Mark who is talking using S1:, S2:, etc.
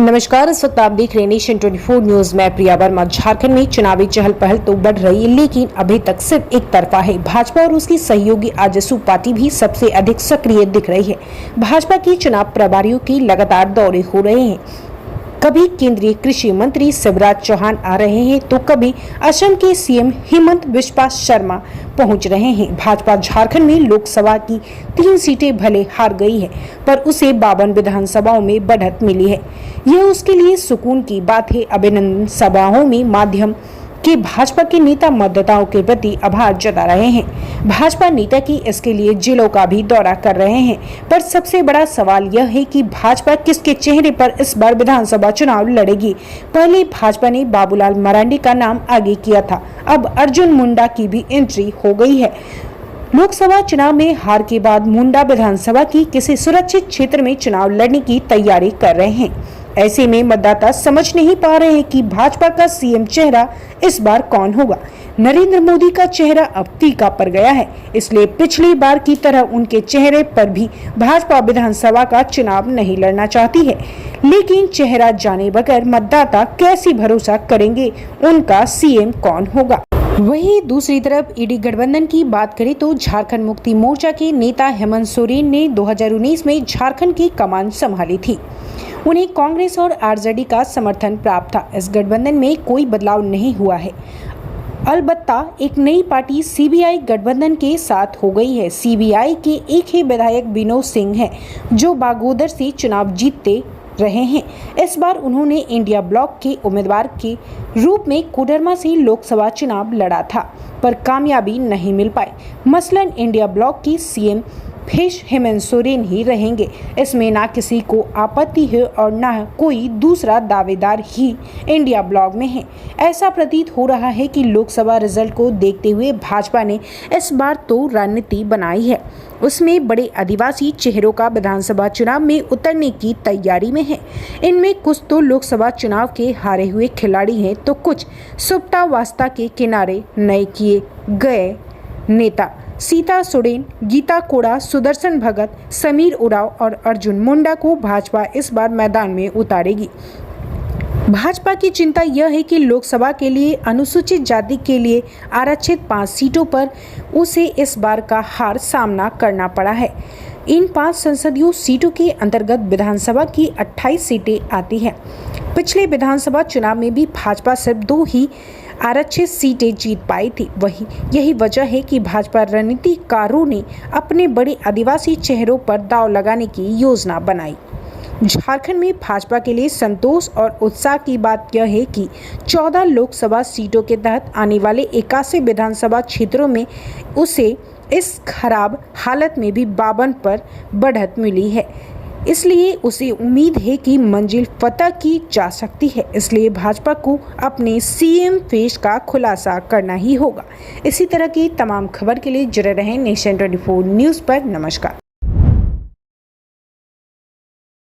S1: नमस्कार, इस वक्त आप देख रहे हैं नेशन 24 न्यूज में प्रिया वर्मा। झारखंड में चुनावी चहल पहल तो बढ़ रही है, लेकिन अभी तक सिर्फ एक तरफा है। भाजपा और उसकी सहयोगी आजसू पार्टी भी सबसे अधिक सक्रिय दिख रही है। भाजपा की चुनाव प्रभारियों की लगातार दौरे हो रहे हैं। कभी केंद्रीय कृषि मंत्री शिवराज चौहान आ रहे हैं तो कभी असम के सीएम हेमंत बिस्वा शर्मा पहुंच रहे हैं। भाजपा झारखंड में लोकसभा की 3 सीटें भले हार गई है, पर उसे 52 विधानसभाओं में बढ़त मिली है। यह उसके लिए सुकून की बात है। अभिनंदन सभाओं में माध्यम के भाजपा के नेता मतदाताओं के प्रति आभार जता रहे हैं। भाजपा नेता की इसके लिए जिलों का भी दौरा कर रहे हैं। पर सबसे बड़ा सवाल यह है कि भाजपा किसके चेहरे पर इस बार विधानसभा चुनाव लड़ेगी। पहले भाजपा ने बाबूलाल मरांडी का नाम आगे किया था, अब अर्जुन मुंडा की भी एंट्री हो गई है। लोकसभा चुनाव में हार के बाद मुंडा विधानसभा की किसी सुरक्षित क्षेत्र में चुनाव लड़ने की तैयारी कर रहे हैं। ऐसे में मतदाता समझ नहीं पा रहे हैं कि भाजपा का सीएम चेहरा इस बार कौन होगा। नरेंद्र मोदी का चेहरा अब फीका पड़ गया है, इसलिए पिछली बार की तरह उनके चेहरे पर भी भाजपा विधानसभा का चुनाव नहीं लड़ना चाहती है। लेकिन चेहरा जाने बगैर मतदाता कैसे भरोसा करेंगे उनका सीएम कौन होगा। वहीं दूसरी तरफ ईडी गठबंधन की बात करें तो झारखंड मुक्ति मोर्चा के नेता हेमंत सोरेन ने 2019 में झारखंड की कमान संभाली थी। उन्हें कांग्रेस और आरजेडी का समर्थन प्राप्त था। इस गठबंधन में कोई बदलाव नहीं हुआ है। अलबत्ता एक नई पार्टी सीबीआई गठबंधन के साथ हो गई है। सीबीआई के एक ही विधायक विनोद सिंह हैं, जो बागोदर से चुनाव जीतते रहे हैं। इस बार उन्होंने इंडिया ब्लॉक के उम्मीदवार के रूप में कोडरमा से लोकसभा चुनाव लड़ा था, पर कामयाबी नहीं मिल पाई। मसलन इंडिया ब्लॉक की सीएम फेस हेमंत सोरेन ही रहेंगे। इसमें ना किसी को आपत्ति है और ना कोई दूसरा दावेदार ही इंडिया ब्लॉक में है। ऐसा प्रतीत हो रहा है कि लोकसभा रिजल्ट को देखते हुए भाजपा ने इस बार तो रणनीति बनाई है। उसमें बड़े आदिवासी चेहरों का विधानसभा चुनाव में उतरने की तैयारी में है। इनमें कुछ तो लोकसभा चुनाव के हारे हुए खिलाड़ी हैं, तो कुछ सुप्ता वास्ता के किनारे नए किए गए नेता सीता सोरेन, गीता कोड़ा, सुदर्शन भगत, समीर उरांव और अर्जुन मुंडा को भाजपा इस बार मैदान में उतारेगी। भाजपा की चिंता यह है कि लोकसभा के लिए अनुसूचित जाति के लिए आरक्षित 5 सीटों पर उसे इस बार का हार सामना करना पड़ा है। इन 5 संसदीय सीटों के अंतर्गत विधानसभा की 28 सीटें आती हैं। पिछले विधानसभा चुनाव में भी भाजपा सिर्फ 2 ही आरक्षित सीटें जीत पाई थी। यही वजह है कि भाजपा रणनीतिकारों ने अपने बड़े आदिवासी चेहरों पर दांव लगाने की योजना बनाई। झारखंड में भाजपा के लिए संतोष और उत्साह की बात यह है कि 14 लोकसभा सीटों के तहत आने वाले 81 विधानसभा क्षेत्रों में उसे इस खराब हालत में भी 52 पर बढ़त मिली है। इसलिए उसे उम्मीद है कि मंजिल फतह की जा सकती है। इसलिए भाजपा को अपने सीएम फेस का खुलासा करना ही होगा। इसी तरह की तमाम खबर के लिए जुड़े रहें नेशन 24 न्यूज़ पर। नमस्कार।